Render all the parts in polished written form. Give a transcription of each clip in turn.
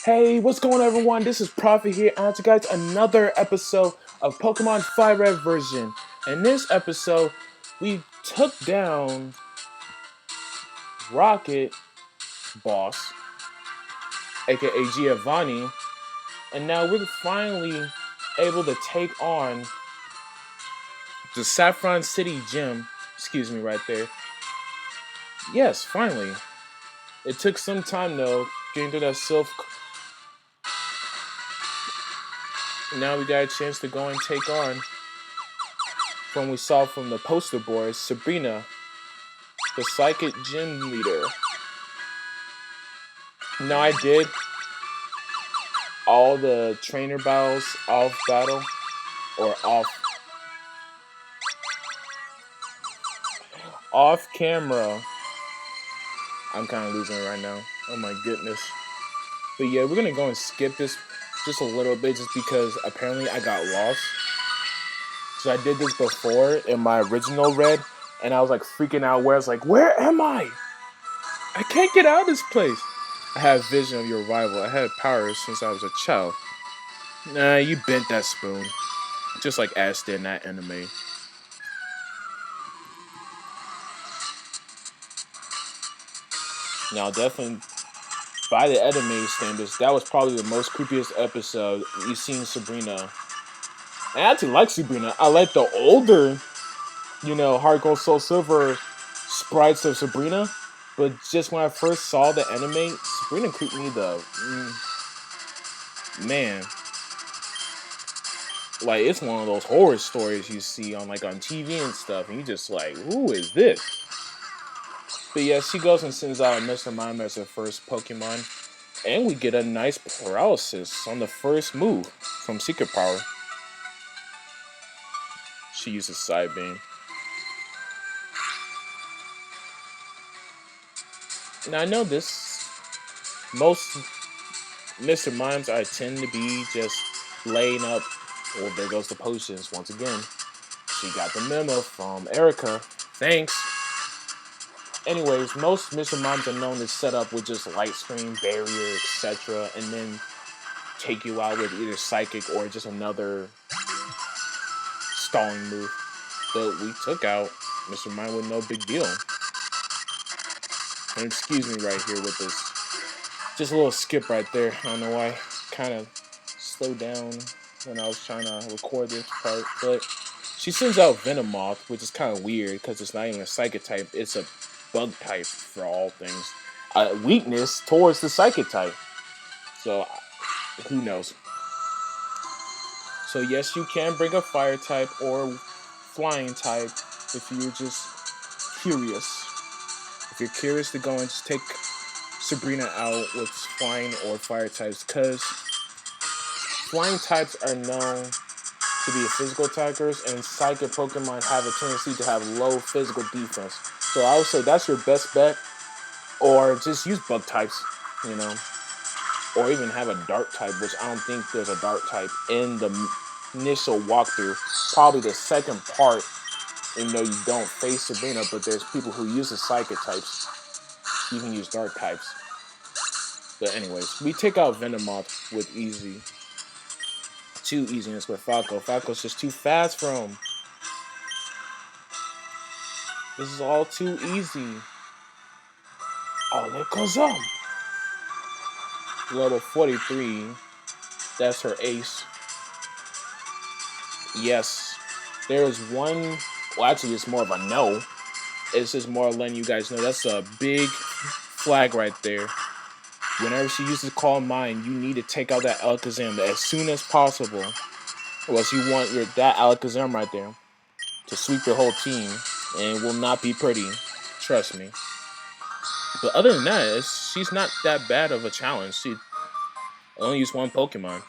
Hey, what's going on, everyone? This is Prophet here, and to guys another episode of Pokemon FireRed version. In this episode, we took down Rocket Boss, aka Giovanni, and now we're finally able to take on the Saffron City Gym. Excuse me, right there. Yes, finally. It took some time though, getting through that Sylph. Now we got a chance to go and take on, from we saw from the poster board, Sabrina, the Psychic Gym Leader. Now I did all the trainer battles off battle, or off camera. I'm kind of losing it right now. Oh my goodness. But yeah, we're gonna go and skip this just a little bit, just because apparently I got lost. So I did this before in my original red, and I was like freaking out. Where I was like, where am I? I can't get out of this place. I have vision of your rival. I had powers since I was a child. Nah, you bent that spoon. Just like Ash did in that anime. Now, definitely, by the anime standards, that was probably the most creepiest episode you've seen Sabrina. And I actually like Sabrina. I like the older, Heart Gold Soul Silver sprites of Sabrina. But just when I first saw the anime, Sabrina creeped me the man. Like, it's one of those horror stories you see on TV and stuff, and you just like, who is this? But yeah, she goes and sends out Mr. Mime as her first Pokemon, and we get a nice paralysis on the first move from Secret Power. She uses Side Beam. Now I know this, most Mr. Mimes I tend to be just laying up. Well, there goes the potions once again. She got the memo from Erica. Thanks. Anyways, most Mr. Mimes are known to set up with just light screen, barrier, etc., and then take you out with either psychic or just another stalling move. But we took out Mr. Mime with no big deal. And excuse me right here with this. Just a little skip right there. I don't know why. Kind of slowed down when I was trying to record this part. But she sends out Venomoth, which is kind of weird because it's not even a psychic type. It's a bug type for all things. Weakness towards the psychic type. So, who knows? So yes, you can bring a fire type or flying type if you're just curious. If you're curious to go and just take Sabrina out with flying or fire types, because flying types are known to be physical attackers, and psychic Pokemon have a tendency to have low physical defense. So I would say that's your best bet, or just use bug types, or even have a dark type, which I don't think there's a dark type in the initial walkthrough. Probably the second part, even though you don't face Sabrina, but there's people who use the psychic types. You can use dark types. But anyways, we take out Venomoth with easy. Too easiness with Falco. Falco's just too fast for him. This is all too easy. Alakazam! Level 43. That's her ace. Yes. There is one... Well, actually, it's more of a no. It's just more letting you guys know that's a big flag right there. Whenever she uses Calm Mind, you need to take out that Alakazam as soon as possible. Unless you want that Alakazam right there to sweep your whole team. And it will not be pretty. Trust me. But other than that, she's not that bad of a challenge. She only used one Pokemon.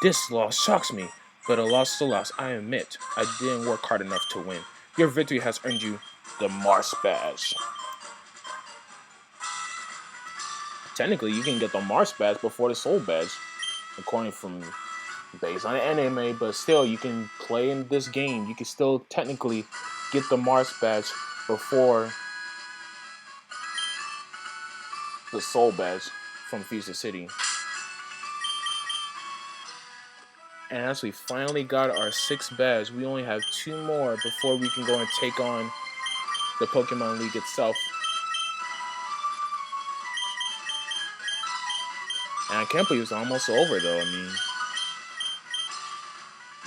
This loss shocks me, but a loss is a loss. I admit, I didn't work hard enough to win. Your victory has earned you the Marsh badge. Technically, you can get the Marsh badge before the Soul badge, according from based on the anime. But still, you can play in this game. You can still technically get the Marsh badge before the Soul badge from Fuchsia City. And as we finally got our 6 badge, we only have 2 more before we can go and take on the Pokemon League itself. And I can't believe it's almost over though. I mean,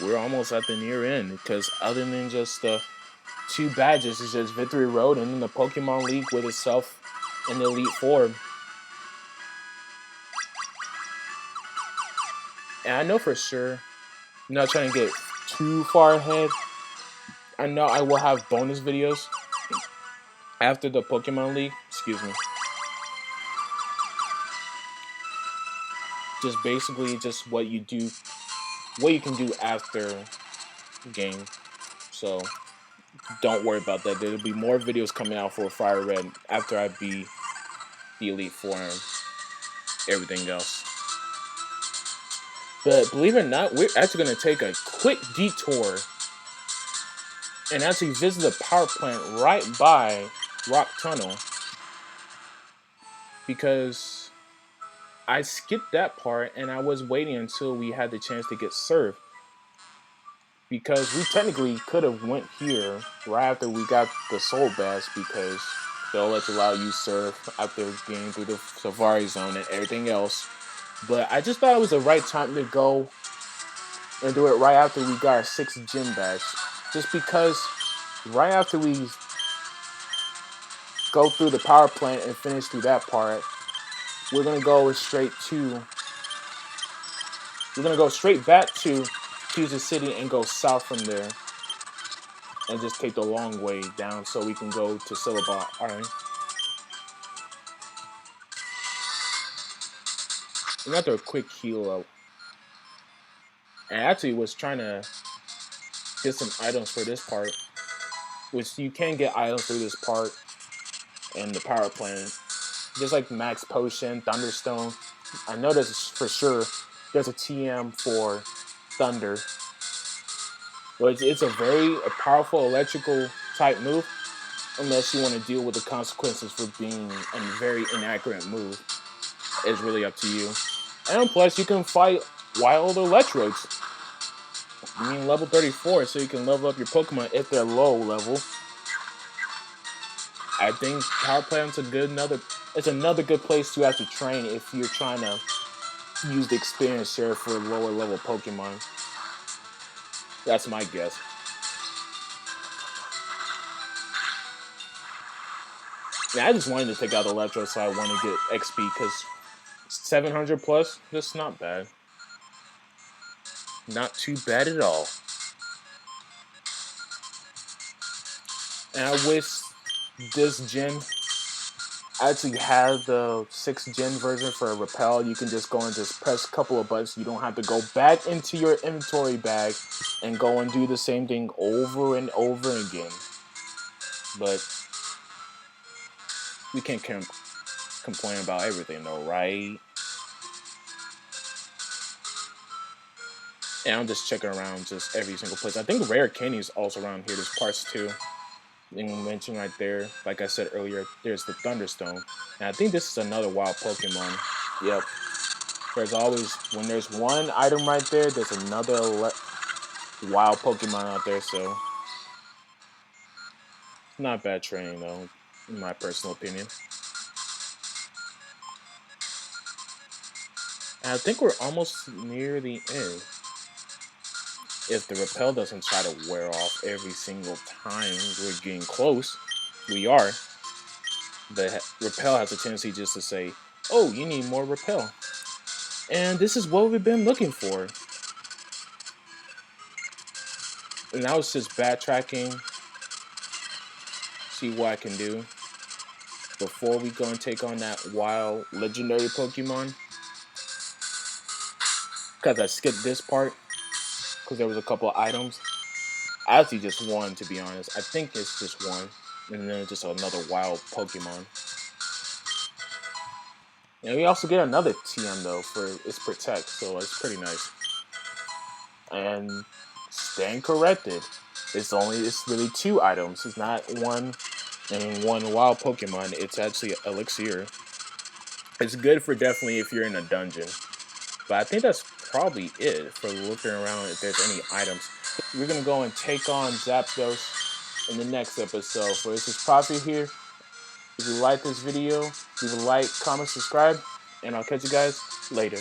we're almost at the near end because other than just the 2 badges, it's just Victory Road and then the Pokemon League with itself in the Elite Four. And I know for sure, I'm not trying to get too far ahead. I know I will have bonus videos after the Pokemon League. Excuse me. Just basically just what you do, what you can do after the game. So don't worry about that. There'll be more videos coming out for FireRed after I beat the Elite Four and everything else. But believe it or not, we're actually going to take a quick detour and actually visit the power plant right by Rock Tunnel because I skipped that part and I was waiting until we had the chance to get served because we technically could have went here right after we got the Soul Badge because they'll let you allow you serve after getting through the Safari Zone and everything else. But I just thought it was the right time to go and do it right after we got our 6th gym badge. Just because right after we go through the power plant and finish through that part, we're gonna go straight back to Fuchsia City and go south from there. And just take the long way down so we can go to Syllabot. Alright. And after a quick heal up. And I actually was trying to get some items for this part. Which you can get items through this part in the power plant. Just like Max Potion, Thunderstone. I know there's for sure there's a TM for Thunder. But it's a very powerful electrical type move. Unless you want to deal with the consequences for being a very inaccurate move. It's really up to you. And plus, you can fight wild Electrodes. I mean, level 34, so you can level up your Pokemon if they're low level. I think Power Plant's it's another good place to have to train if you're trying to use the experience share for lower level Pokemon. That's my guess. Yeah, I just wanted to take out Electro, so I want to get XP because 700 plus, that's not bad. Not too bad at all. And I wish this gen actually had the 6th gen version for Repel. You can just go and just press a couple of buttons. You don't have to go back into your inventory bag and go and do the same thing over and over again. But we can't complain about everything though, right? And I'm just checking around just every single place. I think Rare Candy is also around here. There's parts too. And you mentioned right there, like I said earlier, there's the Thunderstone. And I think this is another wild Pokemon. Yep. There's always, when there's one item right there, there's another wild Pokemon out there, so not bad training though, in my personal opinion. And I think we're almost near the end. If the Repel doesn't try to wear off every single time we're getting close, we are. But Repel has a tendency just to say, oh, you need more Repel. And this is what we've been looking for. And now it's just backtracking. See what I can do before we go and take on that wild legendary Pokemon. Because I skipped this part. Because there was a couple of items. I actually just one, to be honest. I think it's just one. And then just another wild Pokemon. And we also get another TM though for its Protect. So it's pretty nice. And stand corrected. It's really 2 items. It's not one and one wild Pokemon. It's actually Elixir. It's good for definitely if you're in a dungeon. But I think that's probably it for looking around if there's any items. We're gonna go and take on Zapdos in the next episode. So this is Prophet here. If you like this video, leave a like, comment, subscribe, and I'll catch you guys later.